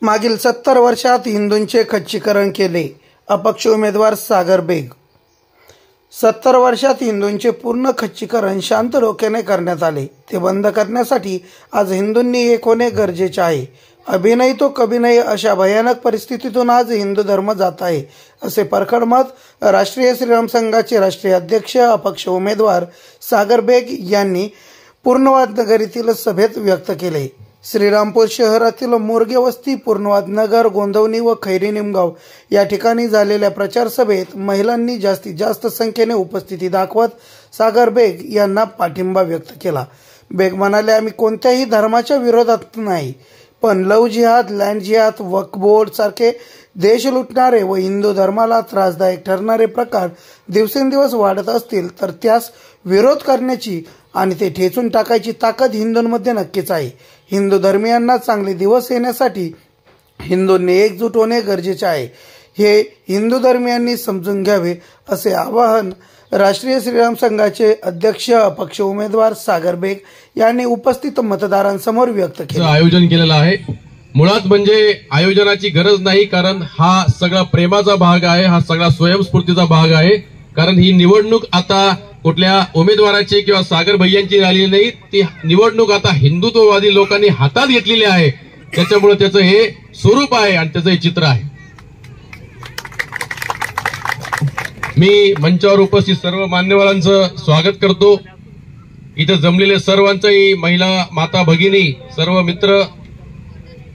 मागील 70 वर्षात हिंदूंचे खच्चीकरण केले. अपक्ष उमेदवार सागर बेग. 70 वर्षात हिंदूंचे पूर्ण खच्चीकरण शांत डोक्याने करण्यात आले. ते बंद करण्यासाठी आज हिंदूंनी एक होणे गरजेचे आहे. अभी नहीं तो कभी नहीं अशा भयानक परिस्थितीतून आज हिंदू धर्म जात आहे, असे परखड मत राष्ट्रीय श्रीराम संघाचे राष्ट्रीय अध्यक्ष अपक्ष उमेदवार सागर बेग यांनी पूर्णवाद नगर येथील सभेत व्यक्त केले. श्रीरामपूर शहरातील मोरगे वस्ती, पूर्णवाद नगर, गोंदवणी व खैरी निमगाव या ठिकाणी झालेल्या प्रचार सभेत महिलांनी जास्तीत जास्त संख्येने उपस्थिती दाखवत सागर बेग यांना पाठिंबा व्यक्त केला. बेग म्हणाले, आम्ही कोणत्याही धर्माच्या विरोधात नाही, पण लव जिहाद, लँड जिहाद, वक्फ बोर्ड सारखे देश लुटणारे व हिंदू धर्माला त्रासदायक ठरणारे प्रकार दिवसेंदिवस वाढत असतील तर त्यास विरोध करण्याची आणि ते ठेचून टाकायची ताकद हिंदूंमध्ये नक्कीच आहे. हिंदू धर्मीयांना चांगले दिवस येण्यासाठी हिंदूंनी एकजूट होणे गरजेचे आहे, हे हिंदू धर्मीयांनी समजून घ्यावे, असे आवाहन राष्ट्रीय श्रीराम संघाचे अध्यक्ष अपक्ष उमेदवार सागर बेग यांनी उपस्थित मतदारांसमोर व्यक्त केले. आयोजन केलेलं आहे. मुळात म्हणजे आयोजनाची गरज नाही, कारण हा सगळा प्रेमाचा भाग आहे, हा सगळा स्वयंस्फूर्तीचा भाग आहे. कारण ही निवडणूक आता कुठल्या उमेदवाराची किंवा सागर भैयांची झालेली नाही, ती निवडणूक आता हिंदुत्ववादी लोकांनी हातात घेतलेली आहे. त्याच्यामुळे त्याचं हे स्वरूप आहे आणि त्याचं हे चित्र आहे. मी मंचावर उपस्थित सर्व मान्यवरांचं स्वागत करतो. इथं जमलेले सर्वांचंही, महिला, माता, भगिनी, सर्व मित्र,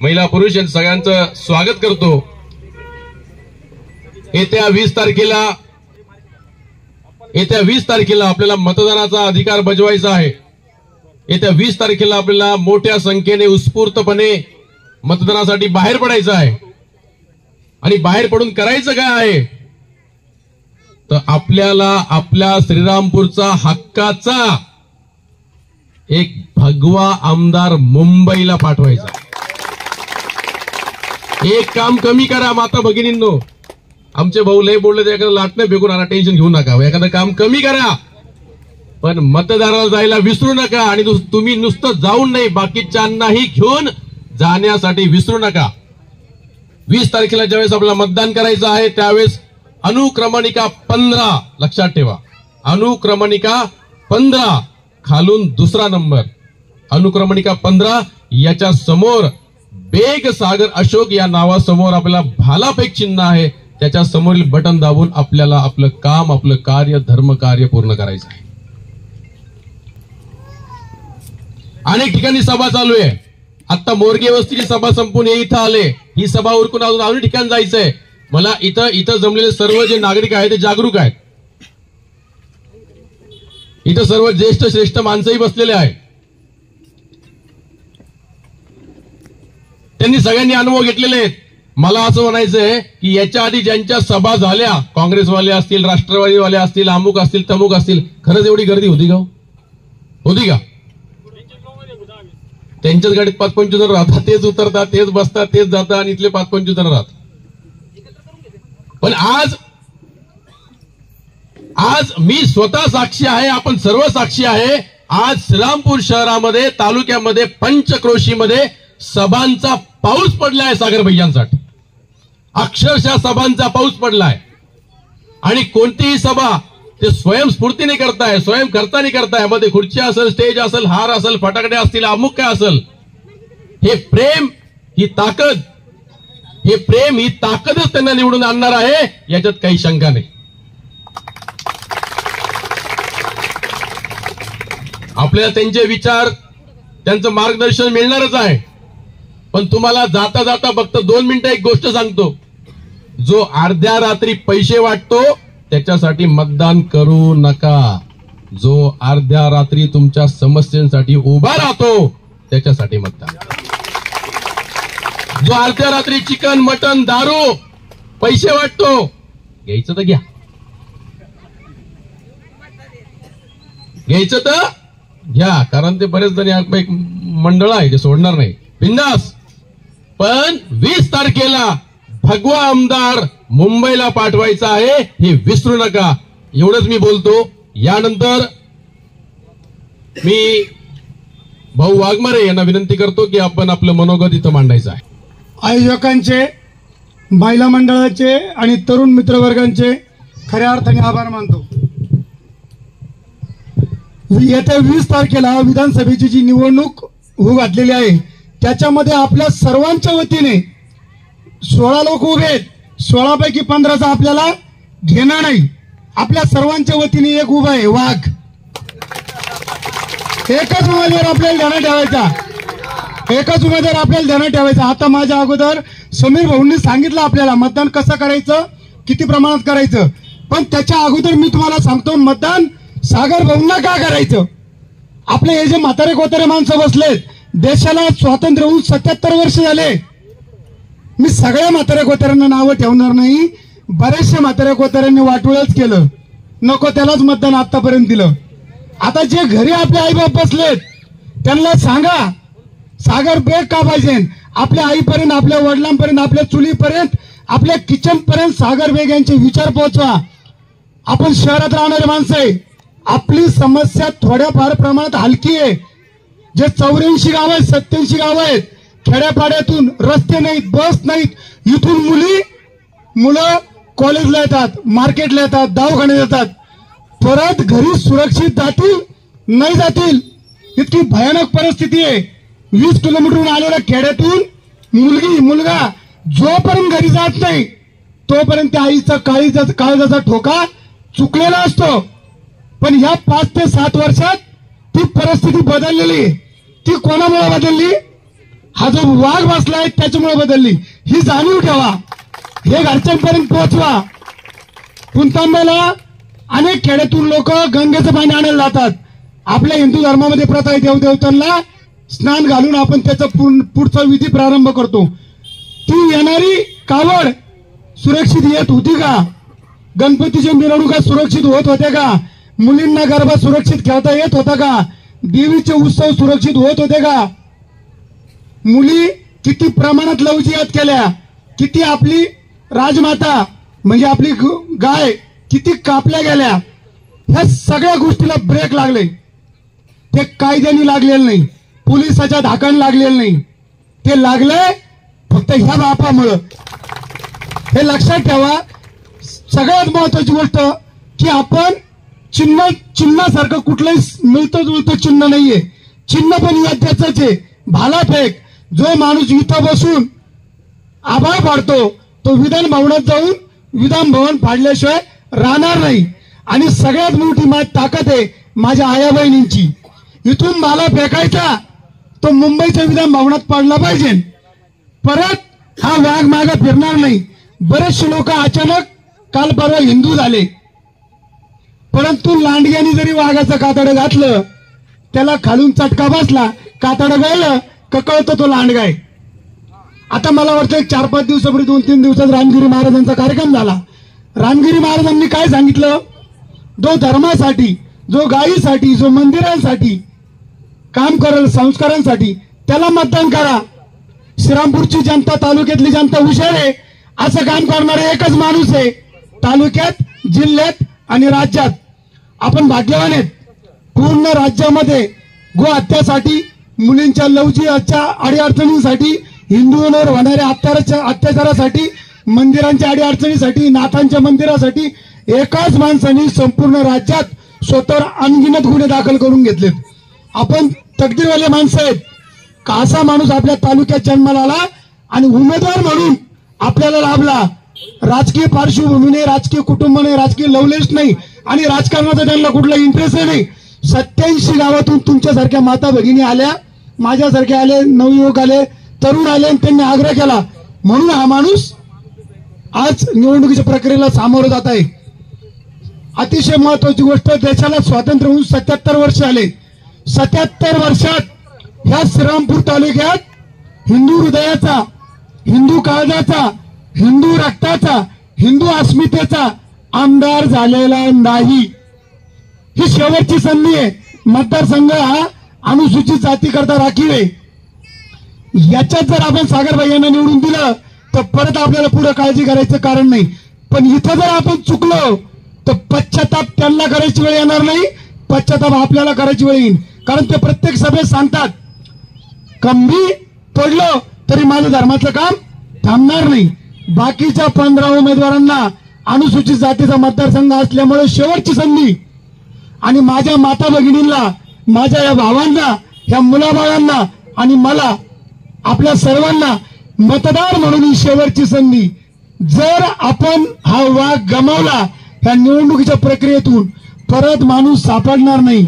महिला, पुरुष यांचं सगळ्यांचं स्वागत करतो. येत्या 20 तारखेला आपल्याला मतदानाचा अधिकार बजवायचा आहे. येत्या 20 तारखेला आपल्याला मोठ्या संख्येने उत्स्फूर्तपणे मतदानासाठी बाहेर पडायचं आहे. आणि बाहेर पडून करायचं काय आहे, तर आपल्याला आपल्या श्रीरामपूरचा हक्काचा एक भगवा आमदार मुंबईला पाठवायचा. एक काम कमी करा माता भगिनींनो. आमचे भाऊ लय बोलले तर एखादं लाटणं फेकून आणा, टेन्शन घेऊ नका. एखादं काम कमी करा, पण मतदाराला जायला विसरू नका. आणि तुम्ही नुसतं जाऊन नाही, बाकीच्यांनाही घेऊन जाण्यासाठी विसरू नका. 20 तारखेला ज्यावेळेस आपल्याला मतदान करायचं आहे त्यावेळेस अनुक्रमणिका 15 लक्षात ठेवा. अनुक्रमणिका 15 खालून दुसरा नंबर, अनुक्रमणिका 15 याच्या समोर बेग सागर अशोक या नावासमोर आपल्याला भालाफेक चिन्ह आहे, त्याच्या समोरील बटन दाबून आपल्याला आपलं काम, आपलं कार्य, धर्म कार्य पूर्ण करायचं आहे. अनेक ठिकाणी सभा चालू आहे. आता मोरगे वस्तीची सभा संपून इथं आले. ही सभा उरकून अजून ठिकाणी जायचंय मला. इथं जमलेले सर्व जे नागरिक आहेत ते जागरूक आहेत. इथं सर्व ज्येष्ठ श्रेष्ठ माणसंही बसलेले आहेत. त्यांनी सगळ्यांनी अनुभव घेतलेले आहेत. मला असं म्हणायचंय की याच्या आधी ज्यांच्या सभा झाल्या, काँग्रेसवाले असतील, राष्ट्रवादीवाले असतील, अमुक असतील, तमुक असतील, खरंच एवढी गर्दी होती का? होती का? त्यांच्याच गाडीत 5-25 जण राहतात, तेच उतरतात, तेच बसतात, तेच जातात आणि इथले 5-25 जण राहतात. पण आज मी स्वतः साक्षी आहे, आपण सर्व साक्षी आहे. आज श्रीरामपूर शहरामध्ये, तालुक्यामध्ये, पंचक्रोशीमध्ये सभांचा पाऊस पडलाय सागर भैयांसाठी. अक्षरशः सभांचा पाऊस पडलाय. आणि कोणतीही सभा ते स्वयंस्फूर्तीने करताय, स्वयं खर्चाने करताय. मध्ये खुर्ची असेल, स्टेज असेल, हार असेल, फटाकडे असतील, अमुक काय असेल. हे प्रेम, ही ताकद, हे प्रेम, ही ताकदच त्यांना निवडून आणणार आहे, याच्यात काही शंका नाही. आपल्याला त्यांचे विचार, त्यांचं मार्गदर्शन मिळणारच आहे. पण तुम्हाला जाता जाता फक्त 2 मिनिटं एक गोष्ट सांगतो. जो अर्ध्या रात्री पैसे वाटतो त्याच्यासाठी मतदान करू नका. जो अर्ध्या रात्री तुमच्या समस्यांसाठी उभा राहतो त्याच्यासाठी मतदान. जो अर्ध्या रात्री चिकन, मटन, दारू, पैसे वाटतो, घ्यायचं तर घ्या, घ्यायचं तर घ्या. कारण ते बरेच जण एक मंडळ आहे, ते सोडणार नाही, बिंदास. पण 20 तारखेला भगवा आमदार मुंबईला पाठवायचा आहे, हे विसरू नका. एवढंच मी बोलतो. यानंतर मी भाऊ वाघमारे यांना विनंती करतो की आपण आपलं मनोगत इथं मांडायचं आहे. आयोजकांचे, महिला मंडळाचे आणि तरुण मित्रवर्गांचे खऱ्या अर्थाने आभार मानतो. येत्या 20 तारखेला विधानसभेची जी निवडणूक होऊ घातलेली आहे त्याच्यामध्ये आपल्या सर्वांच्या वतीने 16 लोक उभे आहेत. 16 पैकी 15चा आपल्याला घेणार नाही. आपल्या सर्वांच्या वतीने एक उभा आहे वाघ. एकच उमेदवार आपल्याला ध्यानात ठेवायचा. एकच उमेदवार आपल्याला ध्यानात ठेवायचा. आता माझ्या अगोदर समीर भाऊंनी सांगितलं आपल्याला मतदान कसं करायचं, किती प्रमाणात करायचं. पण त्याच्या अगोदर मी तुम्हाला सांगतो मतदान सागर भाऊंना का करायचं. आपले हे जे म्हातारे कोतारे माणसं बसलेत, देशाला स्वातंत्र्य होऊन 77 वर्ष झाले. मी सगळ्या म्हाताऱ्या कोताऱ्यांना नावं ठेवणार नाही. बरेचशा म्हाताऱ्या कोताऱ्यांनी वाटोळच केलं, नको त्यालाच मतदान आतापर्यंत दिलं. आता जे घरी आपले आईबाप बसलेत त्यांना सांगा सागर बेग का पाहिजे. आपल्या आईपर्यंत, आपल्या वडिलांपर्यंत, आपल्या चुलीपर्यंत, आपल्या किचन पर्यंत सागर बेग यांचे विचार पोहोचवा. आपण शहरात राहणारे माणसं आहे. आपली समस्या थोड्याफार प्रमाणात हलकी आहे. जे 84 गाव आहेत, 87 गाव आहेत, खेड्यापाड्यातून रस्ते नाहीत, बस नाहीत. इथून मुलं कॉलेजला येतात, मार्केटला येतात, दवाखान्यात येतात, परत घरी सुरक्षित जातील नाही जातील इतकी भयानक परिस्थिती आहे. 20 किलोमीटरहून आलेल्या खेड्यातून मुलगा जोपर्यंत घरी जात नाही तोपर्यंत त्या आईचा काळजाचा ठोका चुकलेला असतो. पण ह्या 5 ते 7 वर्षात ती परिस्थिती बदललेली. ती कोणामुळे बदलली? हा जो वाघ बसलाय त्याच्यामुळे बदलली. ही जाणीव ठेवा, हे घरच्यांपर्यंत पोहोचवा. पुणतांब्याला अनेक खेड्यातून लोक गंगेचं पाणी आणायला जातात. आपल्या हिंदू धर्मामध्ये प्रथा आहे, देवदेवतांना स्नान घालून आपण त्याचा पुढचा विधी प्रारंभ करतो. ती येणारी कावड सुरक्षित येत होती का? गणपतीच्या मिरवणुका सुरक्षित होत होत्या का? मुलींना गरबा सुरक्षित खेळता येत होता का? देवीचे उत्सव सुरक्षित होत होते का? मुली किती प्रमाणात लवचियात केल्या, किती आपली राजमाता म्हणजे आपली गाय किती कापल्या गेल्या. ह्या सगळ्या गोष्टीला ब्रेक लागले. ते कायद्याने लागलेलं नाही, पोलिसाच्या धाकाने लागलेलं नाही, ते लागलंय फक्त ह्या बापामुळं. हे लक्षात ठेवा. सगळ्यात महत्वाची गोष्ट की आपण चिन्हासारखं कुठलंही मिळतं जुळतं चिन्ह नाहीये. चिन्ह पण याच्याच आहे, भाला फेक. जो माणूस इथं बसून आभाळ फाडतो तो विधान भवनात जाऊन विधान भवन फाडल्याशिवाय राहणार नाही. आणि सगळ्यात मोठी ताकद आहे माझ्या आया बहिणींची. इथून भाला फेकायचा तो मुंबईच्या विधान भवनात पडला पाहिजे. परत हा वाघ मागे फिरणार नाही. बरेचसे लोक अचानक काल परवा हिंदू झाले, परंतु लांडग्याने जरी वाघाचं कातडं घातलं त्याला खालून चटका बसला, कातडं गळलं कळतं तो लांडगाय. आता मला वाटतं 4-5 दिवसापूर्वी 2-3 दिवसात रामगिरी महाराजांचा कार्यक्रम झाला. रामगिरी महाराजांनी काय सांगितलं? जो धर्मासाठी, जो गायीसाठी, जो मंदिरांसाठी काम करेल, संस्कारांसाठी, त्याला मतदान करा. श्रीरामपूरची जनता, तालुक्यातली जनता हुशार आहे. असं काम करणारा एकच माणूस आहे तालुक्यात, जिल्ह्यात आणि राज्यात. आपण भाग्यवान आहेत. पूर्ण राज्यामध्ये गो हत्यासाठी, मुलींच्या लवचिकतेच्या अडीअडचणींसाठी, हिंदूंवर होणाऱ्या अत्याचारासाठी, मंदिरांच्या अडीअडचणीसाठी, नाथांच्या मंदिरासाठी एकाच माणसाने संपूर्ण राज्यात स्वतःवर अनगिनत गुन्हे दाखल करून घेतलेत. आपण तकदीरवाले माणसं आहेत. का असा माणूस आपल्या तालुक्यात जन्माला आला आणि उमेदवार म्हणून आपल्याला लाभला. राजकीय पार्श्वभूमी नाही, राजकीय कुटुंब नाही, राजकीय लवलेश नाही आणि राजकारणाचा त्यांना कुठला इंटरेस्ट नाही. 87 गावातून तुमच्यासारख्या माता भगिनी आल्या, माझ्यासारखे आले, नवयुवक आले, तरुण आले आणि त्यांनी आग्रह केला म्हणून हा माणूस आज निवडणुकीच्या प्रक्रियेला सामोरं जात आहे. अतिशय महत्वाची गोष्ट, देशाला स्वातंत्र्य होऊन 77 वर्ष आले. 77 वर्षात ह्या श्रीरामपूर तालुक्यात हिंदू हृदयाचा, हिंदू काळजाचा, हिंदू रक्ताचा, हिंदू अस्मितेचा आमदार झालेला नाही. ही शेवटची संधी आहे. मतदारसंघ हा अनुसूचित जाती करता राखीव आहे. याच्यात जर आपण सागरभाई यांना निवडून दिलं तर परत आपल्याला पुढे काळजी करायचं कारण नाही. पण इथं जर आपण चुकलो तर पश्चाताप त्यांना करायची वेळ येणार नाही, पश्चाताप आपल्याला करायची वेळ येईल. कारण ते प्रत्येक सभेत सांगतात, कमी पडलो तरी माझं धर्माचं काम थांबणार नाही. बाकीच्या 15 उमेदवारांना अनुसूचित जातीचा मतदारसंघ असल्यामुळे शेवटची संधी आणि माझ्या माता भगिनींना, माझ्या या भावांना, या मुलाबाळांना आणि मला, आपल्या सर्वांना मतदार म्हणून ही शेवटची संधी. जर आपण हा वाघ गमावला या निवडणुकीच्या प्रक्रियेतून परत माणूस सापडणार नाही.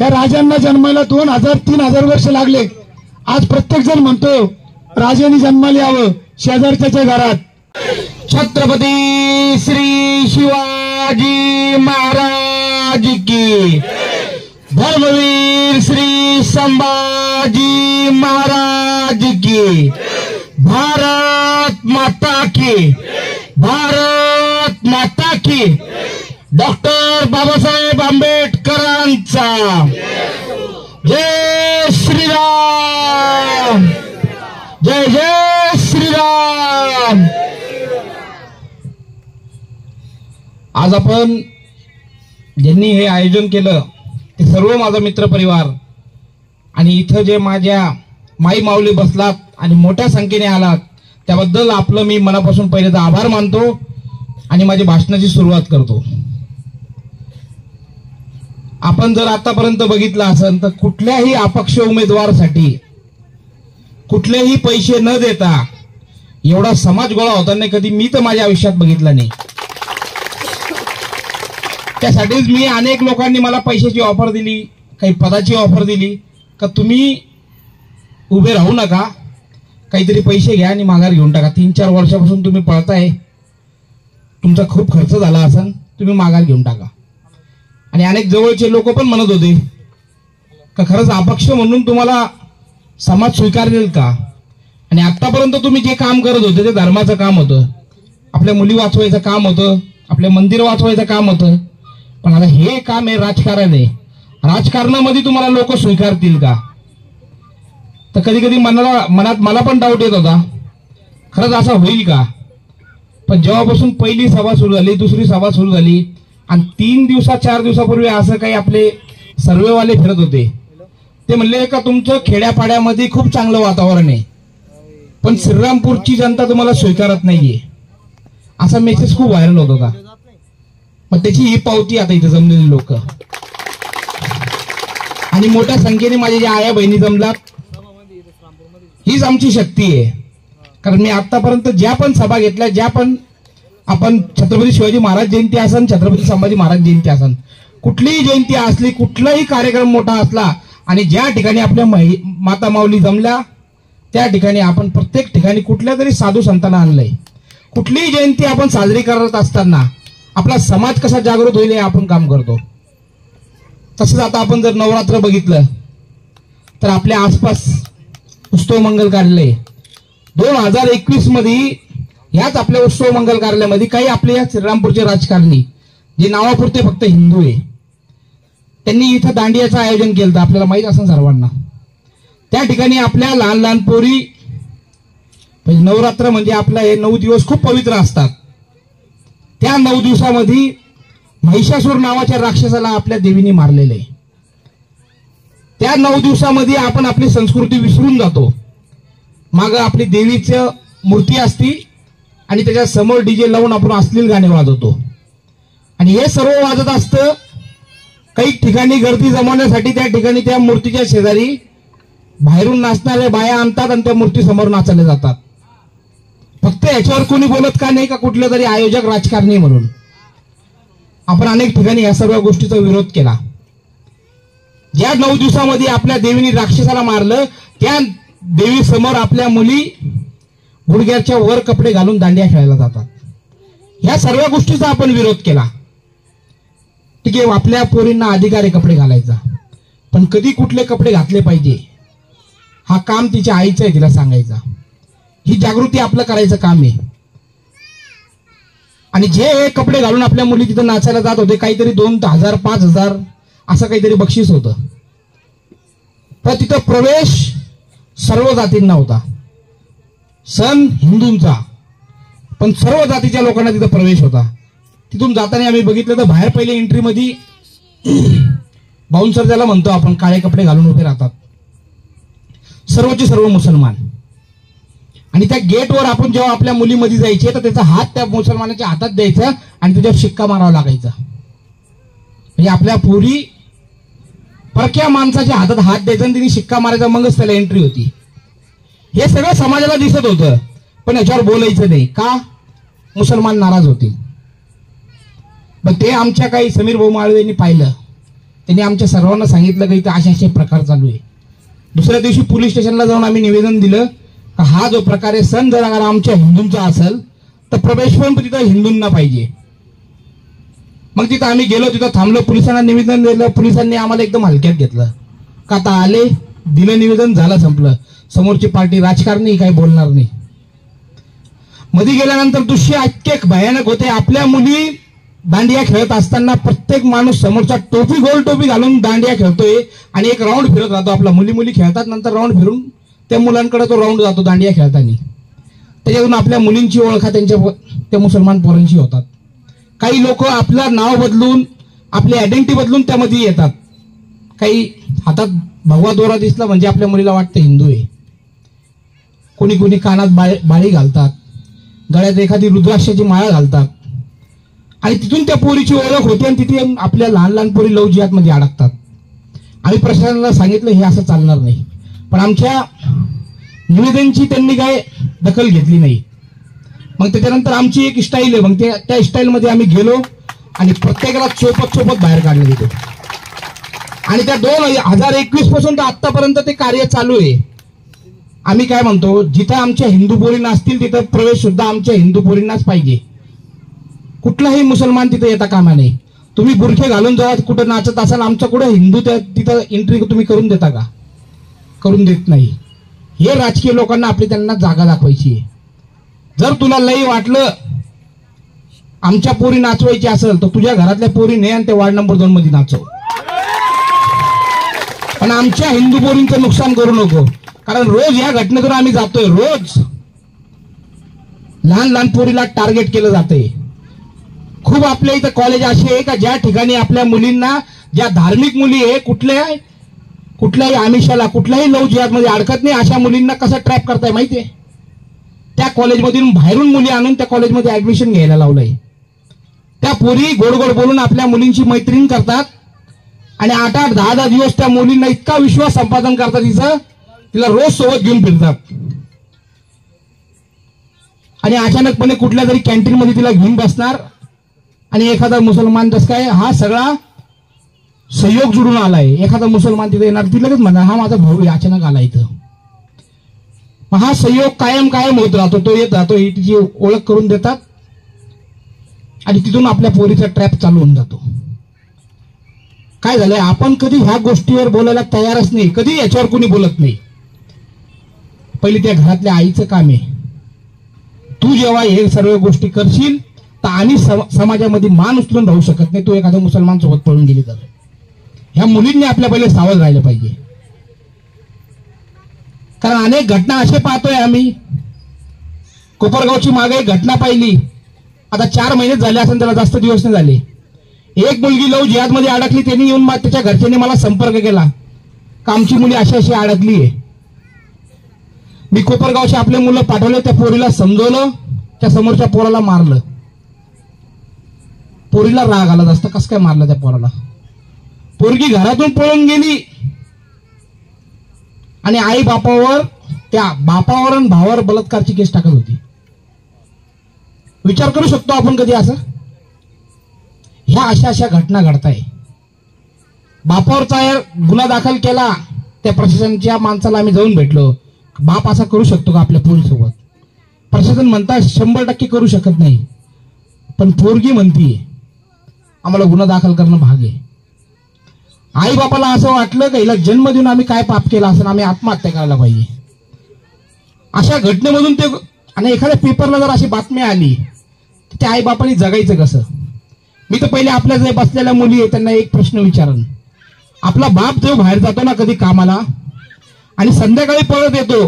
या राजांना जन्माला 2000-3000 वर्ष लागले. आज प्रत्येक जण म्हणतो राजांनी जन्माला यावं शेजारच्या घरात. छत्रपती श्री शिवाजी महाराज की, धर्मवीर श्री संभाजी महाराज की, भारत माता की, भारत माता की, डॉक्टर बाबासाहेब आंबेडकरांचा जय श्रीराम, जय जय श्रीराम. आज आपण ज्यांनी हे आयोजन केलं ते सर्व माझा मित्र परिवार आणि इथं जे माझ्या माई माऊली बसलात आणि मोठ्या संख्येने आलात त्याबद्दल आपलं मी मनापासून पहिले तर आभार मानतो आणि माझी भाषणाची सुरुवात करतो. आपण जर आतापर्यंत बघितलं असेल तर कुठल्याही अपक्ष उमेदवारासाठी कुठलेही पैसे न देता एवढा समाज गोळा होताना कधी मी तर माझ्या आयुष्यात बघितला नाही. त्यासाठीच मी अनेक लोकांनी मला पैशाची ऑफर दिली, काही पदाची ऑफर दिली का तुम्ही उभे राहू नका, काहीतरी पैसे घ्या आणि माघार घेऊन टाका. 3-4 वर्षापासून तुम्ही पळताय, तुमचा खूप खर्च झाला असेल, तुम्ही माघार घेऊन टाका. आणि अनेक जवळचे लोक पण म्हणत होते का खरंच अपक्ष म्हणून तुम्हाला समाज स्वीकारेल का. आणि आतापर्यंत तुम्ही जे काम करत होते ते धर्माचं काम होतं, आपल्या मुली वाचवायचं काम होतं, आपल्या मंदिर वाचवायचं काम होतं. पण आता हे काम आहे राजकारण आहे. राजकारणामध्ये तुम्हाला लोक स्वीकारतील का. तर कधी कधी मनात मला पण डाऊट येत होता खरंच असं होईल का. पण जेव्हापासून पहिली सभा सुरू झाली, दुसरी सभा सुरू झाली आणि 3-4 दिवसापूर्वी असं काही आपले सर्वेवाले फिरत होते, ते म्हणले का तुमचं खेड्यापाड्यामध्ये खूप चांगलं वातावरण आहे पण श्रीरामपूरची जनता तुम्हाला स्वीकारत नाहीये, असा मेसेज खूप व्हायरल होत होता. मग त्याची ही पावती आता इथे जमलेली लोक आणि मोठ्या संख्येने माझ्या ज्या आया बहिणी जमलात, हीच आमची शक्ती आहे. कारण मी आतापर्यंत ज्या पण सभा घेतल्या, ज्या पण आपण छत्रपती शिवाजी महाराज जयंती असन, छत्रपती संभाजी महाराज जयंती असन, कुठलीही जयंती असली, कुठलाही कार्यक्रम मोठा असला आणि ज्या ठिकाणी आपल्या माता माऊली जमल्या त्या ठिकाणी आपण प्रत्येक ठिकाणी कुठल्या तरी साधू संतांना आणलंय. कुठलीही जयंती आपण साजरी करत असताना आपला समाज कसा जागृत होईल हे आपण काम करतो. तसंच आता आपण जर नवरात्र बघितलं तर आपल्या आसपास उत्सव मंगल कार्यालय 2021 मध्ये याच आपल्या उत्सव मंगल कार्यालयामध्ये काही आपले या श्रीरामपूरचे राजकारणी जे नावापुरते फक्त हिंदू आहे, त्यांनी इथं दांडियाचं आयोजन केलं. आपल्याला माहित असेल सर्वांना. त्या ठिकाणी आपल्या लहान लहान पोरी, नवरात्र म्हणजे आपला हे 9 दिवस खूप पवित्र असतात. त्या 9 दिवसामध्ये महिषासूर नावाच्या राक्षसाला आपल्या देवीने मारलेलं आहे. त्या 9 दिवसामध्ये आपण आपली संस्कृती विसरून जातो. माग आपली देवीचं मूर्ती असती आणि त्याच्या समोर डीजे लावून आपण अश्लील गाणे वाजवतो आणि हे सर्व वाजत असतं. काही ठिकाणी गर्दी जमवण्यासाठी त्या ठिकाणी त्या मूर्तीच्या शेजारी बाहेरून नाचणाऱ्या बाया आणतात आणि त्या मूर्ती समोर नाचले जातात. फक्त याच्यावर कोणी बोलत का नाही का कुठले तरी आयोजक राजकारणी म्हणून. आपण अनेक ठिकाणी या सर्व गोष्टीचा विरोध केला. ज्या 9 दिवसामध्ये आपल्या देवीने राक्षसाला मारलं त्या देवी समोर आपल्या मुली गुडघ्याच्या वर कपडे घालून दांडिया खेळायला जातात. ह्या सर्व गोष्टीचा आपण विरोध केला. ठीक आहे, आपल्या पोरींना अधिकार आहे कपडे घालायचा, पण कधी कुठले कपडे घातले पाहिजे हा काम तिच्या आईचं आहे तिला सांगायचा. ही जागृती आपलं करायचं काम आहे. आणि जे कपडे घालून आपल्या मुली तिथं नाचायला जात होते, काहीतरी 2,000-5,000 असं काहीतरी बक्षीस होतं. तर तिथं प्रवेश सर्व जातींना होता. सण हिंदूंचा, पण सर्व जातीच्या लोकांना तिथं प्रवेश होता. तिथून जाताना आम्ही बघितलं तर बाहेर पहिले एंट्री मध्ये बाउन्सर त्याला म्हणतो आपण, काळे कपडे घालून उभे राहतात, सर्वचे सर्व मुसलमान. आणि त्या गेटवर आपण जेव्हा आपल्या मुलीमध्ये जायचे तर त्याचा हात त्या मुसलमानाच्या हातात द्यायचा आणि त्याच्यावर शिक्का मारावा लागायचा. म्हणजे आपल्या पोरी परक्या माणसाच्या हातात हात द्यायचा आणि तिने शिक्का मारायचा, मगच त्याला एंट्री होती. हे सगळं समाजाला दिसत होतं, पण याच्यावर बोलायचं नाही. का? मुसलमान नाराज होतील. पण ते आमच्या काही समीर भाऊ माळवे यांनी पाहिलं. त्यांनी आमच्या सर्वांना सांगितलं की इथं असे प्रकार चालू आहे. दुसऱ्या दिवशी पोलीस स्टेशनला जाऊन आम्ही निवेदन दिलं का हा जो प्रकार आहे सण जर अगर आमच्या हिंदूंचा असेल तर प्रवेश पण तिथं हिंदूंना पाहिजे. मग तिथं आम्ही गेलो, तिथं थांबलो, पोलिसांना निवेदन दिलं. पोलिसांनी आम्हाला एकदम हलक्यात घेतलं. का आता आले, दिलं निवेदन, झालं, संपलं. समोरची पार्टी राजकारणी काही बोलणार नाही. मध्ये गेल्यानंतर दृश्य इतके भयानक होते. आपल्या मुली दांडिया खेळत असताना प्रत्येक माणूस समोरचा टोपी, गोल टोपी घालून दांडिया खेळतोय आणि एक राऊंड फिरत राहतो. आपला मुली खेळतात, नंतर राऊंड फिरून त्या मुलांकडे तो राऊंड जातो दांडिया खेळताना. त्याच्यातून आपल्या मुलींची ओळखा त्या मुसलमान पोरांशी होतात. काही लोक आपलं नाव बदलून, आपली आयडेंटिटी बदलून त्यामध्ये येतात. काही हातात भगवा दोरा दिसला म्हणजे आपल्या मुलीला वाटतं हिंदू आहे. कोणी कोणी कानात बाळी घालतात, गळ्यात एखादी रुद्राक्षाची माळा घालतात आणि तिथून त्या पोरीची ओळख होते आणि तिथे आपल्या लहान लहान पोरी लव जिहाद मध्ये अडकतात. आम्ही प्रशासनाला सांगितलं हे असं चालणार नाही, पण आमच्या निवेदनची त्यांनी काय दखल घेतली नाही. मग त्याच्यानंतर आमची एक स्टाईल आहे, मग त्या स्टाईलमध्ये आम्ही गेलो आणि प्रत्येकाला चोपत बाहेर काढलं तिथे. आणि त्या 2021 पासून तर आतापर्यंत ते कार्य चालू आहे. आम्ही काय म्हणतो, जिथं आमच्या हिंदू पोरींना असतील तिथं प्रवेश सुद्धा आमच्या हिंदू पोरींनाच पाहिजे. कुठलाही मुसलमान तिथे येता कामा नाही. तुम्ही बुरखे घालून जेव्हा कुठं नाचत असाल, आमच्या कुठं हिंदू तिथं एंट्री तुम्ही करून देता का? करून देत नाही. हे राजकीय लोकांना आपली त्यांना जागा दाखवायची आहे. जर तुला लई वाटलं आमच्या पोरी नाचवायची असेल तर तुझ्या घरातल्या पोरी ने आणि ते वार्ड नंबर 2 मध्ये नाचव, पण आमच्या हिंदू पोरींचं नुकसान करू नको. कारण रोज या घटनेतून आम्ही जातोय, रोज लहान लहान पोरीला टार्गेट केलं जातंय. खूप आपल्या इथं कॉलेज असे आहे का ज्या ठिकाणी आपल्या मुलींना, ज्या धार्मिक मुली आहे, कुठल्याही आमिषाला, कुठल्याही लव जिहाद मध्ये अडकत नाही अशा मुलींना कसं ट्रॅप करताय माहितीये? त्या कॉलेजमधून बाहेरून मुली आणून त्या कॉलेजमध्ये ऍडमिशन घ्यायला लावलंय. त्या पोरी गोड गोड बोलून आपल्या मुलींची मैत्रीण करतात आणि 8-8, 10-10 दिवस त्या मुलींना इतका विश्वास संपादन करतात, तिला रोज सोबत घेऊन फिरतात. आणि अचानकपणे कुठल्या तरी कॅन्टीन मध्ये तिला घेऊन बसणार आणि एखादा मुसलमान जस काय हा सगळा सहयोग जुडून आलाय, एखादा मुसलमान तिथे येणार, ती लगेच म्हणणार हा माझा भाऊ अचानक आला इथं. मग हा सहयोग कायम होत राहतो. तो येत राहतो, ही तिची ओळख करून देतात आणि तिथून आपल्या पोरीचा ट्रॅप चालू होऊन जातो. काय झालंय, आपण कधी ह्या गोष्टीवर बोलायला तयारच नाही, कधी याच्यावर कोणी बोलत नाही. पहिले त्या घरातल्या आईचं काम आहे. तू जेव्हा हे सर्व गोष्टी करशील तर आम्ही समाजामध्ये मान उचलून राहू शकत नाही. तू एखाद्या मुसलमान सोबत पळून गेली तर ह्या मुलींनी आपल्या पहिले सावध राहिलं पाहिजे. कारण अनेक घटना असे पाहतोय आम्ही. कोपरगावची मागे एक घटना पाहिली, आता 4 महिने झाले असेल, त्याला जास्त दिवस नाही झाले. एक मुलगी लव जिहाद मध्ये अडकली. त्यांनी येऊन त्याच्या घरच्यांनी मला संपर्क केला का आमची मुली अशी अडकली आहे. मी कोपरगावचे आपले मुलं पाठवले, त्या पोरीला समजवलं, त्या समोरच्या पोराला मारलं. पोरीला राग आला जास्त, कसं काय मारलं त्या पोराला? पोरगी घरातून पळून गेली आणि आई बापावर, त्या बापावर आणि भावावर बलात्कारची केस टाकत होती. विचार करू शकतो आपण कधी असं? ह्या अशा घटना घडताय. बापावरचा गुन्हा दाखल केला, त्या प्रशासनाच्या माणसाला आम्ही जाऊन भेटलो. बाप असा करू शकतो का आपल्या पोरीसोबत? प्रशासन म्हणतात 100% करू शकत नाही, पण पोरगी म्हणतीये आम्हाला गुन्हा दाखल करणं भाग आहे. आई बापाला असं वाटलं का हिला जन्म देऊन आम्ही काय पाप केला असेल, आम्ही आत्महत्या करायला पाहिजे. अशा घटनेमधून ते, आणि एखाद्या पेपरला जर अशी बातमी आली तर त्या आई बापाने जगायचं कसं? मी तर पहिले आपल्या जे बसलेल्या मुली आहेत त्यांना एक प्रश्न विचारन. आपला बाप जो बाहेर जातो ना कधी कामाला आणि संध्याकाळी परत येतो,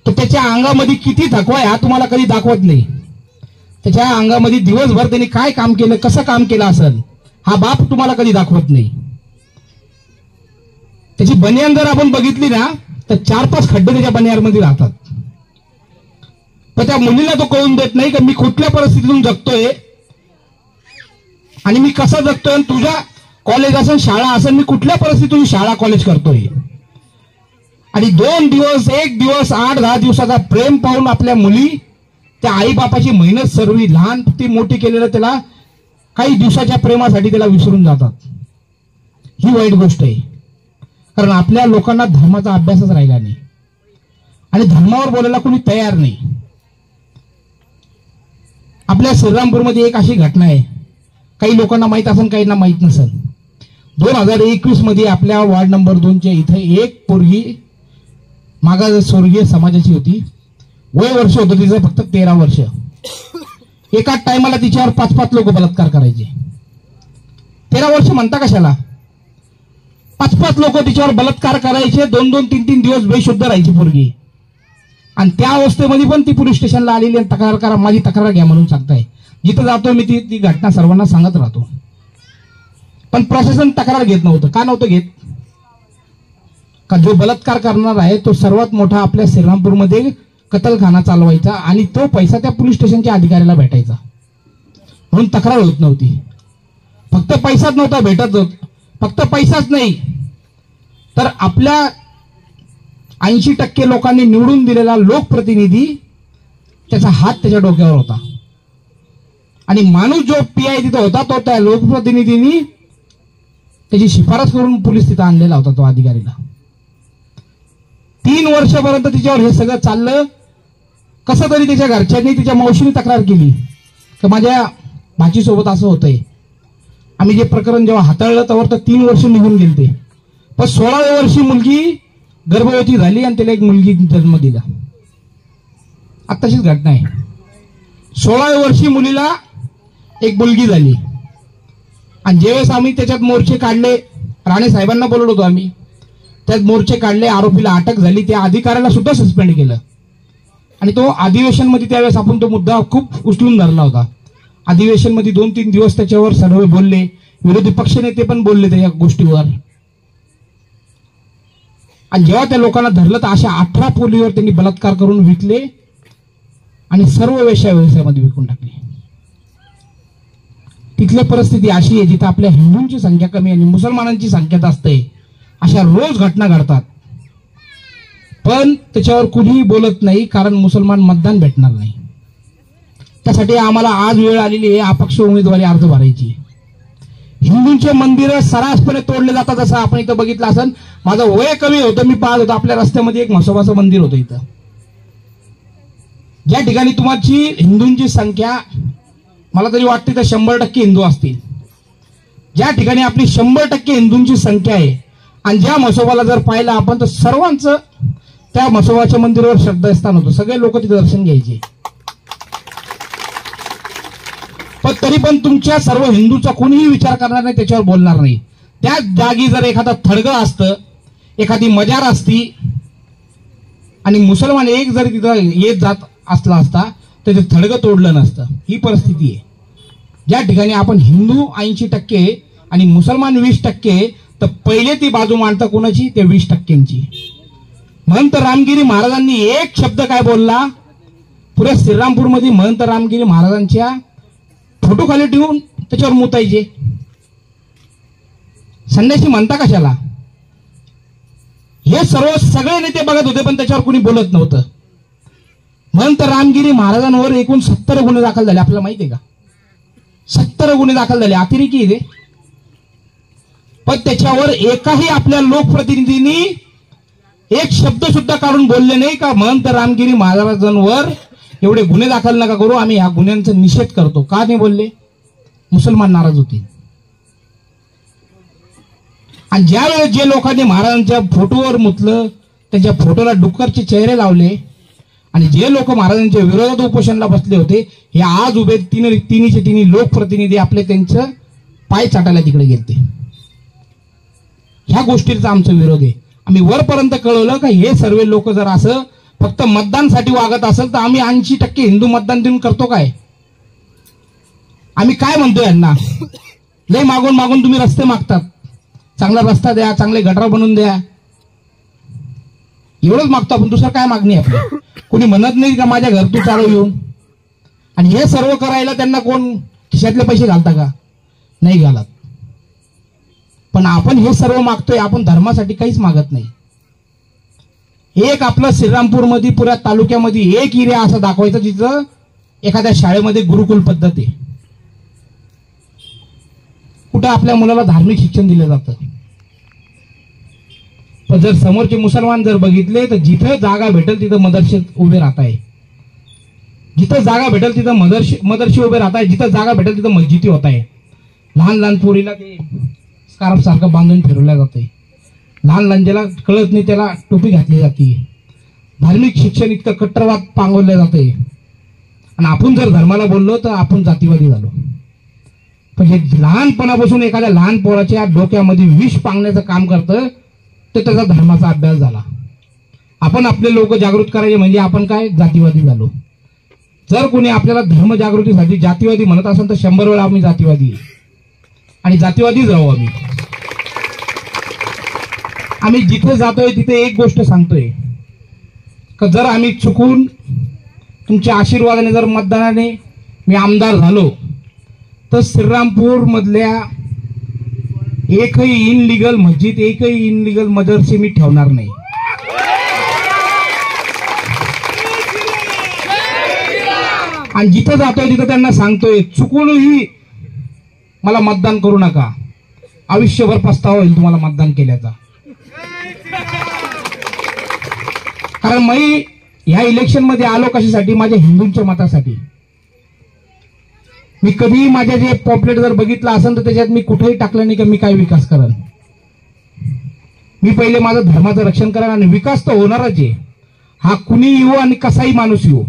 तर त्याच्या अंगामध्ये किती थकवा आहे हा तुम्हाला कधी दाखवत नाही. त्याच्या अंगामध्ये दिवसभर त्यांनी काय काम केलं, कसं काम केलं असेल, हा बाप तुम्हाला कधी दाखवत नाही. त्याची बनियान जर आपण बघितली ना तर 4-5 खड्डे त्याच्या बनियानमध्ये राहतात. तर त्या मुलीला तो कळून देत नाही की मी कुठल्या परिस्थितीतून जगतोय आणि मी कसं जगतोय, आणि तुझ्या कॉलेज असेल शाळा असेल, मी कुठल्या परिस्थितीतून शाळा कॉलेज करतोय. आणि 2 दिवस 1 दिवस 8-10 दिवसाचा प्रेम पाहून आपल्या मुली त्या आई बापाची मेहनत सर्व लहान ती मोठी केलेलं त्याला काही दिवसाच्या प्रेमासाठी त्याला विसरून जातात. ही वाईट गोष्ट आहे. कारण आपल्या लोकांना धर्माचा अभ्यासच राहिला नाही आणि धर्मावर बोलायला कोणी तयार नाही. आपल्या श्रीरामपूरमध्ये एक अशी घटना आहे, काही लोकांना माहित असेल, काहींना माहित नसेल. 2021 मध्ये आपल्या वार्ड नंबर 2च्या इथे एक पोरगी मागासवर्गीय समाजाची होती. वय वर्ष होतं तिचं फक्त 13 वर्ष. एकाच टायमाला तिच्यावर 5-5 लोक बलात्कार करायचे. 13 वर्ष म्हणता कशाला? 5-5 लोक तिच्यावर बलात्कार करायचे. 2-2, 3-3 दिवस बेशुद्ध राहायची पोरगी. आणि त्या अवस्थेमध्ये पण ती पोलीस स्टेशनला आलेली आणि तक्रार करा, माझी तक्रार घ्या म्हणून सांगताय. जिथं जातो मी ती घटना सर्वांना सांगत राहतो. पण प्रशासन तक्रार घेत नव्हतं. का नव्हतं घेत? का जो बलात्कार करणार आहे तो सर्वात मोठा आपल्या श्रीरामपूरमध्ये कतलखाना चालवायचा आणि तो पैसा त्या पोलीस स्टेशनच्या अधिकाऱ्याला भेटायचा, म्हणून तक्रार होत नव्हती. फक्त पैसाच नव्हता भेटत होत. फक्त पैसाच नाही तर आपल्या 80% लोकांनी निवडून दिलेला लोकप्रतिनिधी त्याचा हात त्याच्या डोक्यावर होता. आणि माणूस जो PI तिथं होता तो त्या लोकप्रतिनिधींनी त्याची शिफारस करून पोलीस तिथं आणलेला होता तो अधिकारीला. 3 वर्षापर्यंत तिच्यावर हे सगळं चाललं. कसं तरी त्याच्या घरच्यांनी तिच्या मावशीने तक्रार केली की माझ्या भाचीसोबत असं होतंय. आम्ही जे प्रकरण जेव्हा हाताळलं तेव्हा तर 3 वर्ष निघून गेले. पण 16व्या वर्षी मुलगी गर्भवती झाली आणि त्याला एक मुलगी जन्म दिला. आत्ताशीच घटना आहे. 16व्या वर्षी मुलीला एक मुलगी झाली. आणि ज्यावेळेस आम्ही त्याच्यात मोर्चे काढले, राणे साहेबांना बोलवलं होतो आम्ही, त्यात मोर्चे काढले, आरोपीला अटक झाली, त्या अधिकाऱ्याला सुद्धा सस्पेंड केलं. आणि तो अधिवेशनमध्ये त्यावेळेस आपण तो मुद्दा खूप उचलून धरला होता. अधिवेशनमध्ये 2-3 दिवस त्याच्यावर सर्व बोलले, विरोधी पक्षनेते पण बोलले त्या गोष्टीवर. आणि जेव्हा त्या लोकांना धरलं तर अशा 18 पोलीवर त्यांनी बलात्कार करून विकले आणि सर्व व्यवसायामध्ये विकून टाकले. तिथली परिस्थिती अशी आहे जिथे आपल्या हिंदूंची संख्या कमी आणि मुसलमानांची संख्या जास्त आहे. अशा रोज घटना घडतात. पण त्याच्यावर कुणीही बोलत नाही, कारण मुसलमान मतदान भेटणार नाही. त्यासाठी आम्हाला आज वेळ आलेली आहे अपक्ष उमेदवारी अर्ज भरायची. हिंदूंचे मंदिर सर्रासपणे तोडले जातात. जसं आपण इथं बघितलं असेल, माझं वय कमी होतं, मी पाहत होतो आपल्या रस्त्यामध्ये एक म्हसोबाचं मंदिर होतं इथं. ज्या ठिकाणी तुमची हिंदूंची संख्या मला तरी वाटते तर 100% हिंदू असतील. ज्या ठिकाणी आपली 100% हिंदूंची संख्या आहे आणि ज्या म्हसोबाला जर पाहिलं आपण तर सर्वांचं त्या म्हसोबाच्या मंदिरावर श्रद्धास्थान होतं. सगळे लोक तिथे दर्शन घ्यायचे. पण तरी पण तुमच्या सर्व हिंदूचा कोणीही विचार करणार नाही, त्याच्यावर बोलणार नाही. त्या जागी जर एखादा थडगं असतं, एखादी मजार असती आणि मुसलमान एक जरी तिथं येत जात असला असता तर ते थडगं तोडलं नसतं. ही परिस्थिती आहे. ज्या ठिकाणी आपण हिंदू 80% आणि मुसलमान 20%, तर पहिले ती बाजू मांडता कोणाची? ते 20%ची. महंत रामगिरी महाराजांनी एक शब्द काय बोलला? पुऱ्या श्रीरामपूरमध्ये महंत रामगिरी महाराजांच्या फोटो खाली ठेवून त्याच्यावर मुतायचे. संन्यासी म्हणता कशाला? हे सगळे नेते बघत होते पण त्याच्यावर कोणी बोलत नव्हतं. महंत रामगिरी महाराजांवर एकूण 70 गुन्हे दाखल झाले. आपल्याला माहिती आहे का? 70 गुन्हे दाखल झाले. अतिरेकी आहे. पण त्याच्यावर एकाही आपल्या लोकप्रतिनिधींनी एक शब्द सुद्धा काढून बोलले नाही का महंत रामगिरी महाराजांवर एवढे गुन्हे दाखल नका करू, आम्ही ह्या गुन्ह्यांचा निषेध करतो. का नाही बोलले? मुसलमान नाराज होते. आणि ज्यावेळेस जे लोकांनी महाराजांच्या फोटोवर मुतलं, त्यांच्या फोटोला डुक्करचे चेहरे लावले आणि जे लोक महाराजांच्या विरोधात उपोषणाला बसले होते, हे आज उभे तिन्ही लोकप्रतिनिधी आपले त्यांचं पाय चाटायला तिकडे गेलते. ह्या गोष्टीचा आमचा विरोध आहे. आम्ही वरपर्यंत कळवलं का हे सर्व लोक जर असं फक्त मतदानसाठी वागत असेल तर आम्ही 80% हिंदू मतदान देऊन करतो काय? आम्ही काय म्हणतो यांना? लय मागून मागून तुम्ही रस्ते मागतात. चांगला रस्ता द्या, चांगले गटार बनवून द्या, एवढंच मागतो आपण. दुसरं काय मागणी आपली? कोणी म्हणत नाही का माझ्या घर तू चालव येऊन. आणि हे सर्व करायला त्यांना कोण खिशातले पैसे घालता का? नाही घालत. पण आपण हे सर्व मागतोय, आपण धर्मासाठी काहीच मागत नाही. एक आपलं श्रीरामपूरमध्ये पुऱ्या तालुक्यामध्ये एक एरिया असं दाखवायचं जिथं एखाद्या शाळेमध्ये गुरुकुल पद्धत आहे, कुठं आपल्या मुलाला धार्मिक शिक्षण दिलं जातं. पण जर समोरचे मुसलमान जर बघितले तर जिथं जागा भेटेल तिथं मदरसे उभे राहत आहे, जिथं जागा भेटेल तिथं मदरसे उभे राहत आहे, जिथं जागा भेटेल तिथं मस्जिदी होत आहे. लहान लहान पोरीला ते स्कार्फ सारखं बांधून फिरवल्या जाते. लहान लहान ज्याला कळत नाही त्याला टोपी घातली जाते. धार्मिक शिक्षण इतकं कट्टरवाद पांगवलं जाते. आणि आपण जर धर्माला बोललो तर आपण जातीवादी झालो. पण हे लहानपणापासून एखाद्या लहान पोराच्या डोक्यामध्ये विष पांगण्याचं काम करतं तर त्याचा धर्माचा अभ्यास झाला. आपण आपले लोक जागृत करायचे म्हणजे आपण काय जातीवादी झालो. जर कोणी आपल्याला धर्म जागृतीसाठी जातीवादी म्हणत असेल तर 100 वेळा आम्ही जातीवादी आणि जातीवादीच राहू. आम्ही जिथे जातोय तिथे एक गोष्ट सांगतोय का जर आम्ही चुकून तुमच्या आशीर्वादाने जर मतदानाने मी आमदार झालो तर श्रीरामपूर मधल्या एकही इनलिगल मस्जिद, एकही इनलिगल मदरसे मी ठेवणार नाही. आणि जिथं जातोय तिथं त्यांना सांगतोय चुकूनही मला मतदान करू नका, आयुष्यभर पस्तावा होईल तुम्हाला मतदान केल्याचा. कारण मी ह्या इलेक्शन मध्ये आलो कशासाठी? माझ्या हिंदूंच्या मतासाठी. मी कधीही माझ्या जे पॉम्पलेट जर बघितलं असेल तर त्याच्यात मी कुठेही टाकलं नाही की मी काय विकास करेन. मी पहिले माझं धर्माचं रक्षण करेन आणि विकास तर होणारच आहे. हा कुणी येऊ आणि कसाही माणूस येऊ,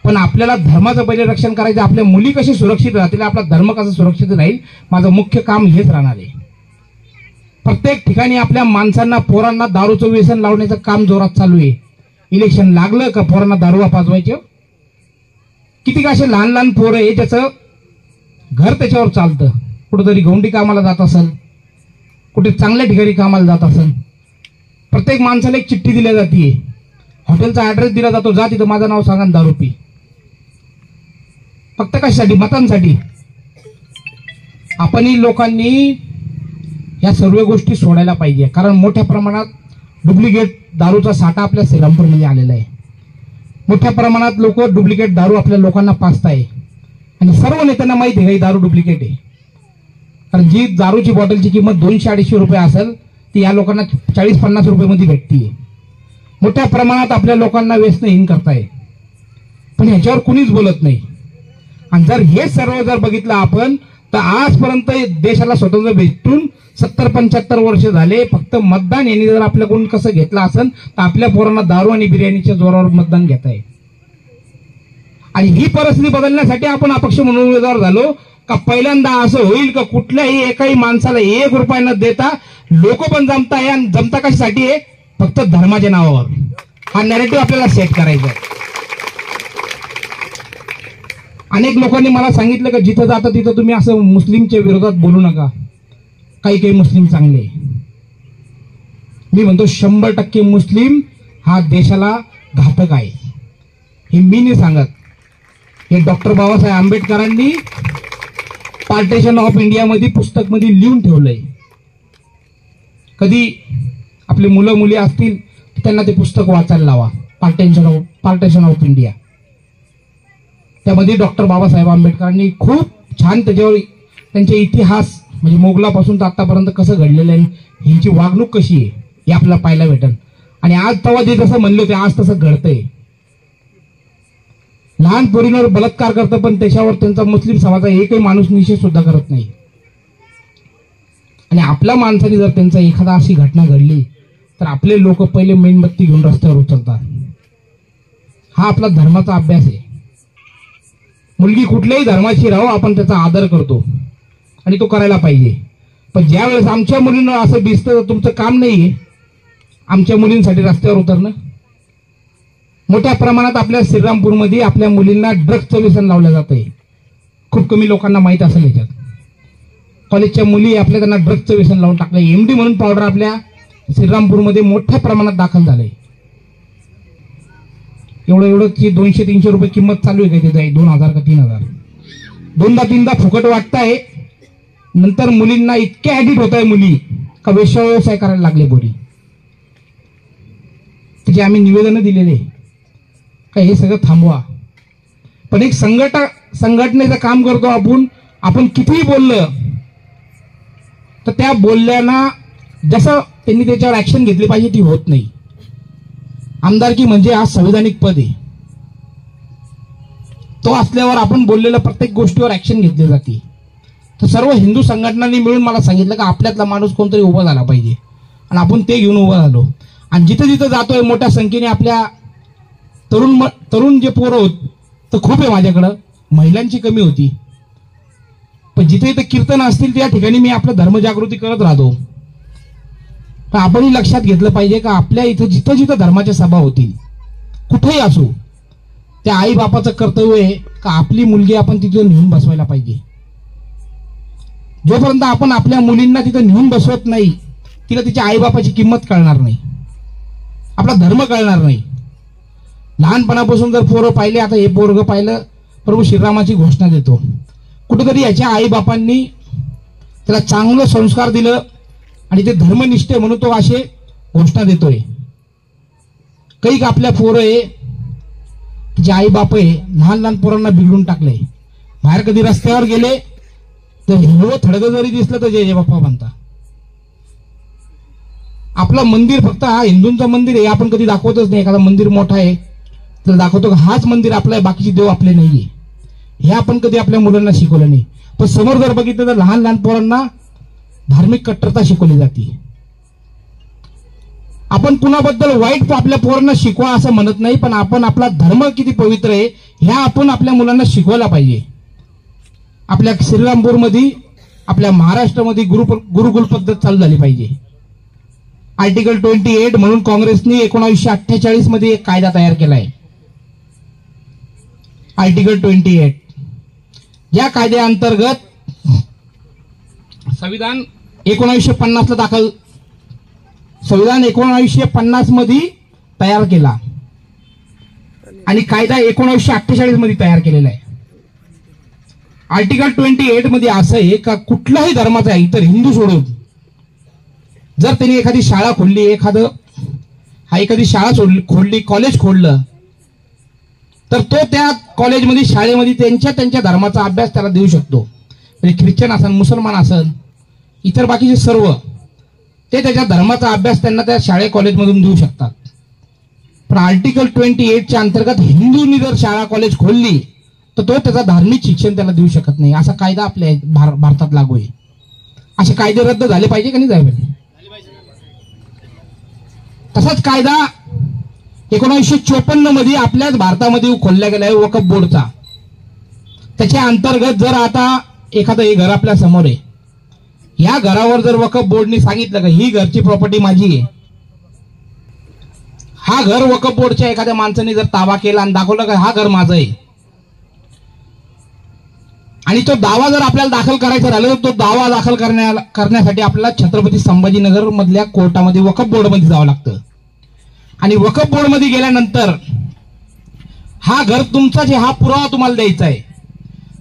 पण आपल्याला धर्माचं पहिले रक्षण करायचं. आपल्या मुली कशी सुरक्षित राहतील, आपला धर्म कसा सुरक्षित राहील, माझं मुख्य काम हेच राहणार आहे. प्रत्येक ठिकाणी आपल्या माणसांना, पोरांना दारूचं व्यसन लावण्याचं काम जोरात चालू आहे. इलेक्शन लागलं का पोरांना दारू पाजवायचं. किती का असे लहान लहान पोरं आहे त्याचं घर त्याच्यावर चालतं. कुठेतरी गौंडी कामाला जात असेल, कुठे चांगल्या ठिकाणी कामाला जात असेल, प्रत्येक माणसाला एक चिठ्ठी दिली जाते, हॉटेलचा ऍड्रेस दिला जातो, जा तिथं माझं नाव सांगा दारू पी. फक्त कशासाठी? मतांसाठी. आपणही लोकांनी या सर्व गोष्टी सोडायला पाहिजे. कारण मोठ्या प्रमाणात डुप्लिकेट दारूचा साठा आपल्या श्रीरामपूरमध्ये आलेला आहे. मोठ्या प्रमाणात लोक डुप्लिकेट दारू आपल्या लोकांना पाजताय आणि सर्व नेत्यांना माहिती आहे ही दारू डुप्लिकेट आहे. कारण जी दारूची बॉटलची किंमत 200-250 रुपये असेल ती या लोकांना 40-50 रुपये मध्ये भेटतीये. मोठ्या प्रमाणात आपल्या लोकांना व्यसनहीन करताय, पण ह्याच्यावर कुणीच बोलत नाही. आणि जर हे सर्व जर बघितलं आपण तर आजपर्यंत देशाला स्वतंत्र भेटून 70-75 वर्ष झाले. फक्त मतदान यांनी जर आपल्याकडून कसं घेतलं असेल तर आपल्या पोरांना दारू आणि बिर्याणीच्या जोरावर मतदान घेत आहे. आणि ही परिस्थिती बदलण्यासाठी आपण अपक्ष म्हणून उमेदवार झालो का पहिल्यांदा असं होईल का कुठल्याही एकाही माणसाला 1 रुपया न देता लोक पण जमताय. आणि जमता कशासाठी आहे? फक्त धर्माच्या नावावर. हा नॅरेटिव्ह आपल्याला सेट करायचा आहे. अनेक लोकांनी मला सांगितलं की जिथं जातं तिथं तुम्ही असं मुस्लिमच्या विरोधात बोलू नका, काही काही मुस्लिम चांगले. मी म्हणतो 100% मुस्लिम हा देशाला घातक आहे. हे मी नाही सांगत, हे डॉक्टर बाबासाहेब आंबेडकरांनी पार्टिशन ऑफ इंडिया मध्ये पुस्तक मध्ये लिहून ठेवलंय. कधी आपले मुलं मुली असतील त्यांना ते पुस्तक वाचायला लावा, पार्टिशन ऑफ इंडिया. त्यामध्ये डॉक्टर बाबासाहेब आंबेडकरांनी खूप छान त्याच्यावर त्यांचे इतिहास म्हणजे मोगलापासून तर आतापर्यंत कसं घडलेलं आहे, ह्यांची वागणूक कशी आहे हे आपल्याला पाहायला भेटेल. आणि आज तेव्हा जे जसं म्हणले होते आज तसं घडतंय. लहान पोरींवर बलात्कार करतं पण त्याच्यावर त्यांचा मुस्लिम समाजाचा एकही माणूस निषेध सुद्धा करत नाही. आणि आपल्या माणसाने जर त्यांचा एखादा अशी घटना घडली तर आपले लोक पहिले मेणबत्ती घेऊन रस्त्यावर उचलतात. हा आपला धर्माचा अभ्यास आहे. मुलगी कुठल्याही धर्माची राहो आपण त्याचा आदर करतो आणि तो करायला पाहिजे. पण ज्या वेळेस आमच्या मुलींना असं दिसतं तर तुमचं काम नाहीये आमच्या मुलींसाठी रस्त्यावर उतरणं. मोठ्या प्रमाणात आपल्या श्रीरामपूरमध्ये आपल्या मुलींना ड्रग्जचं व्यसन लावलं जातंय. खूप कमी लोकांना माहित असेल. याच्यात कॉलेजच्या मुली आपल्या त्यांना ड्रग्जचं व्यसन लावून टाकलंय. एमडी म्हणून पावडर आपल्या श्रीरामपूरमध्ये मोठ्या प्रमाणात दाखल झालंय. एवढं की 200-300 रुपये किंमत चालू आहे का त्याची, 2000 का 3000, दोनदा तीनदा फुकट वाटताय. नंतर मुलींना इतके ऍडिट होत आहे मुली का व्यवसाय करायला लागले पोरी. त्याचे आम्ही निवेदन दिलेले का हे सगळं थांबवा. पण एक संघटनेचं काम करतो आपण कितीही बोललं तर त्या बोलल्याना जसं त्यांनी त्याच्यावर ऍक्शन घेतली पाहिजे ती होत नाही. आमदारकी म्हणजे हा संविधानिक पद आहे. तो असल्यावर आपण बोललेल्या प्रत्येक गोष्टीवर ऍक्शन घेतली जाते. तर सर्व हिंदू संघटनांनी मिळून मला सांगितलं की आपल्यातला माणूस कोणतरी उभा झाला पाहिजे आणि आपण ते घेऊन उभा झालो. आणि जिथं जिथं जातोय मोठ्या संख्येने आपल्या तरुण जे पोरं होत तर खूप आहे माझ्याकडं, महिलांची कमी होती. पण जिथे जिथे कीर्तन असतील त्या ठिकाणी मी आपलं धर्मजागृती करत राहतो. तर आपणही लक्षात घेतलं पाहिजे का आपल्या इथं जिथं जिथं धर्माच्या सभा होतील कुठेही असो त्या आई बापाचं कर्तव्य आहे का आपली मुलगी आपण तिथं नेऊन बसवायला पाहिजे. जोपर्यंत आपण आपल्या मुलींना तिथं नेऊन बसवत नाही तिला तिच्या आई बापाची किंमत कळणार नाही, आपला धर्म कळणार नाही. लहानपणापासून जर पोरं पाहिले, आता हे पोरग पाहिलं प्रभू श्रीरामाची घोषणा देतो, कुठेतरी याच्या आई बापांनी त्याला चांगलं संस्कार दिलं आणि ते धर्मनिष्ठ म्हणून तो असे घोषणा देतोय. काही आपल्या पोरं आहे जे आई बाप आहे लहान लहान पोरांना बिघडून टाकलंय. बाहेर कधी रस्त्यावर गेले तर हिरवं थडगं जरी दिसलं तर जय जय बाप्पा म्हणता. आपलं मंदिर फक्त हा हिंदूंचं मंदिर आहे आपण कधी दाखवतच नाही. एखादा मंदिर मोठा आहे तर दाखवतो का हाच मंदिर आपलं आहे, बाकीचे देव आपले नाहीये. हे आपण कधी आपल्या मुलांना शिकवलं नाही. पण समोर जर बघितलं तर लहान लहान पोरांना धार्मिक कट्टरता शिकवली जाते. आपण कुणाबद्दल वाईट आपल्या पोरांना शिकवा असं म्हणत नाही, पण आपण आपला धर्म किती पवित्र आहे ह्या आपण आपल्या मुलांना शिकवायला पाहिजे. आपल्या श्रीरामपूरमध्ये आपल्या महाराष्ट्रामध्ये गुरुकुल पद्धत चालू झाली पाहिजे. आर्टिकल 28 म्हणून काँग्रेसने 1948 मध्ये एक कायदा तयार केला आहे. आर्टिकल 28 या कायद्याअंतर्गत संविधान 1950 मध्ये तयार केला आणि कायदा 1948 मध्ये तयार केलेला आहे. आर्टिकल 28 मध्ये असं आहे का कुठल्याही धर्माचा आहे इतर हिंदू सोडून जर त्यांनी एखादी शाळा खोलली, एखादी शाळा खोलली, कॉलेज खोललं तर तो त्या कॉलेजमध्ये शाळेमध्ये त्यांच्या धर्माचा अभ्यास त्याला देऊ शकतो. म्हणजे ख्रिश्चन असन, मुसलमान असन, इतर बाकीचे सर्व ते त्याच्या धर्माचा अभ्यास त्यांना त्या शाळे कॉलेजमधून देऊ शकतात. पण आर्टिकल 28च्या अंतर्गत हिंदूंनी जर शाळा कॉलेज खोलली तर तो त्याचा धार्मिक शिक्षण त्याला देऊ शकत नाही. असा कायदा आपल्या भारतात लागू आहे. असे कायदे रद्द झाले पाहिजे का नाही झाले पाहिजे? तसाच कायदा 1954 मध्ये आपल्याच भारतामध्ये खोलला गेला आहे वक्फ बोर्डचा. त्याच्या अंतर्गत जर आता एखादं हे घर आपल्या समोर आहे, या घरावर जर वक्फ बोर्डने सांगितलं का ही घरची प्रॉपर्टी माझी आहे, हा घर वक्फ बोर्डच्या एखाद्या माणसाने जर ताबा केला आणि दाखवलं का हा घर माझं आहे आणि तो दावा जर आपल्याला दाखल करायचा राहिला तर तो दावा दाखल करण्यासाठी आपल्याला छत्रपती संभाजीनगर मधल्या कोर्टामध्ये वक्फ बोर्डमध्ये जावं लागतं. आणि वक्फ बोर्डमध्ये गेल्यानंतर हा घर तुमचाच आहे हा पुरावा तुम्हाला द्यायचा आहे.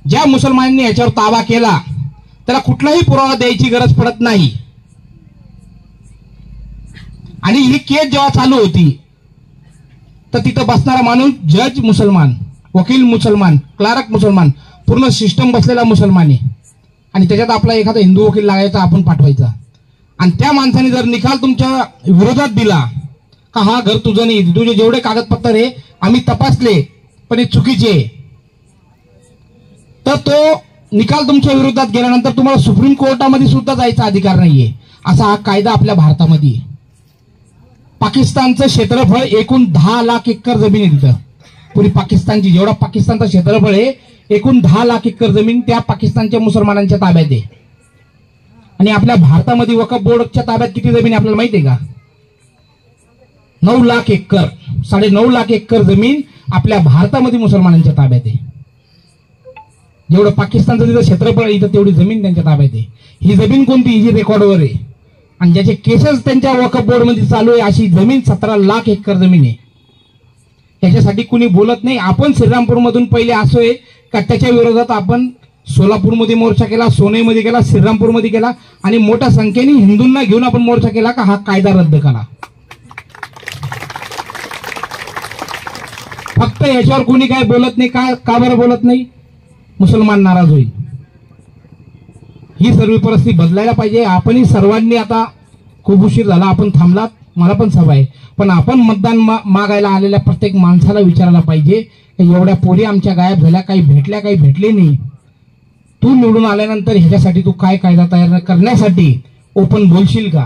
ज्या मुसलमानांनी याच्यावर ताबा केला त्याला कुठलाही पुरावा द्यायची गरज पडत नाही. आणि ही केस जेव्हा चालू होती तर तिथं बसणारा माणूस जज मुसलमान, वकील मुसलमान, क्लार्क मुसलमान, पूर्ण सिस्टम बसलेला मुसलमान आहे. आणि त्याच्यात आपला एखादा हिंदू वकील लागायचा, आपण पाठवायचा. आणि त्या माणसाने जर निकाल तुमच्या विरोधात दिला का हा घर तुझं नाही, तुझे जेवढे कागदपत्र आहे आम्ही तपासले पण हे चुकीचे आहे, तर तो निकाल तुमच्या विरोधात गेल्यानंतर तुम्हाला सुप्रीम कोर्टामध्ये सुद्धा जायचा अधिकार नाहीये. असा हा कायदा आपल्या भारतामध्ये आहे. पाकिस्तानचं क्षेत्रफळ एकूण 10 लाख एकर जमीन आहे. तिथं पुरी पाकिस्तानची जेवढा पाकिस्तानचं क्षेत्रफळ आहे एकूण 10 लाख एकर जमीन त्या पाकिस्तानच्या मुसलमानांच्या ताब्यात आहे. आणि आपल्या भारतामध्ये वक्फ बोर्डच्या ताब्यात किती जमीन आहे आपल्याला माहिती आहे का? 9 लाख एकर, 9.5 लाख एकर जमीन आपल्या भारतामध्ये मुसलमानांच्या ताब्यात आहे. जेवढं पाकिस्तानचं तिथं क्षेत्रफळ इथं तेवढी जमीन त्यांच्या ताब्यात आहे. ही जमीन कोणती? ही रेकॉर्डवर आहे. आणि ज्याचे केसेस त्यांच्या वक्फ बोर्डमध्ये चालू आहे अशी जमीन 17 लाख एकर जमीन आहे. ह्याच्यासाठी कुणी बोलत नाही. आपण श्रीरामपूरमधून पहिले असं आहे का त्याच्या विरोधात आपण सोलापूरमध्ये मोर्चा केला, सोनईमध्ये केला, श्रीरामपूरमध्ये केला आणि मोठ्या संख्येने हिंदूंना घेऊन आपण मोर्चा केला का हा कायदा रद्द करा. फक्त याच्यावर कुणी काय बोलत नाही. का बरं बोलत नाही? मुसलमान नाराज होईल. ही सर्व परिस्थिती बदलायला पाहिजे. आपणही सर्वांनी आता खूप उशीर झाला, आपण थांबलात, मला पण सभा आहे, पण आपण मतदान मागायला आलेल्या प्रत्येक माणसाला विचारायला पाहिजे की एवढ्या पोरी आमच्या गायब झाल्या, काही भेटल्या काही भेटले नाही. तू निवडून आल्यानंतर ह्याच्यासाठी तू काय कायदा तयार करण्यासाठी ओपन बोलशील का?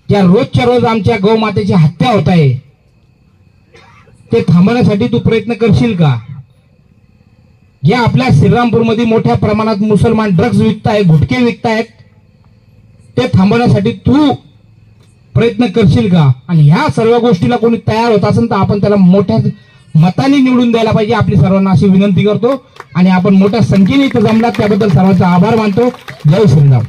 ज्या रोजच्या रोज आमच्या गौमातेची हत्या होत आहे ते थांबवण्यासाठी तू प्रयत्न करशील का? जे आपल्या श्रीरामपूरमध्ये मोठ्या प्रमाणात मुसलमान ड्रग्ज विकतायत, गुटखे विकतायत, ते थांबवण्यासाठी तू प्रयत्न करशील का? आणि ह्या सर्व गोष्टीला कोणी तयार होत असेल तर आपण त्याला मोठ्या मताने निवडून द्यायला पाहिजे. आपली सर्वांना अशी विनंती करतो आणि आपण मोठ्या संख्येने इथं जमलात त्याबद्दल सर्वांचा आभार मानतो. जय श्रीराम.